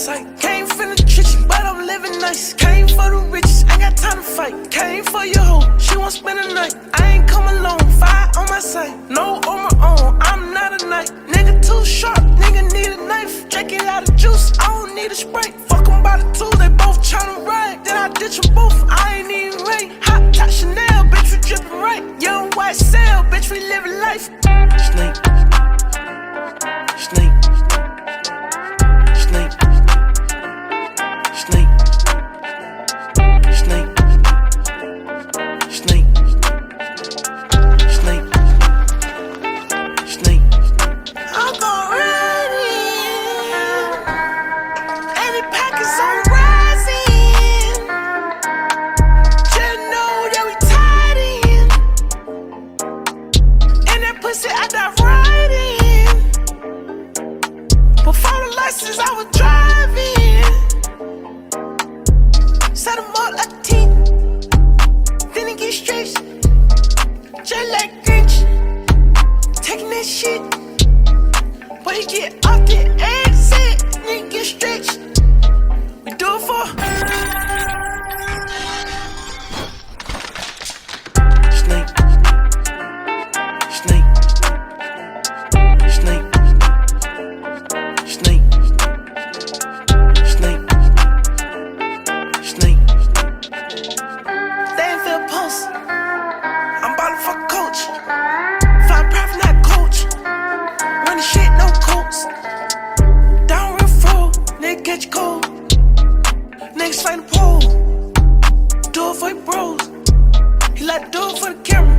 sight. Came from the trenches, but I'm living nice. Came for the riches, ain't got time to fight. Came for your hoe, she won't spend the night. I ain't come alone, fire on my side. No on my own, I'm not a knight. Nigga too sharp, nigga need a knife. Drinking out of juice, I don't need a Sprite. Fuck 'em by the two, they both tryna ride. Then I ditch 'em both, I ain't even right. Hot top Chanel, bitch, we drippin' right. Young white cell, bitch, we living life. Snake. Snake. Snake. Snake. Snake. Snake. Snake. Snake. I'm gon' ride in. Any packets on rising. Just know that we tied in. And that pussy I dive right in. Before the license I was driving. Set him up like a team. Then he get stretched. Just like Grinch. Taking that shit. But he get off the exit. Then he get stretched. We do it for Snake. Snake. Snake. Snake. Snake. Snake. They ain't feel post. I'm ballin' for coach. Fly private, not coach. Running shit, no coats. Down real road, nigga catch cold. Niggas fight the pole. Do it for your bros. He like do it for the camera.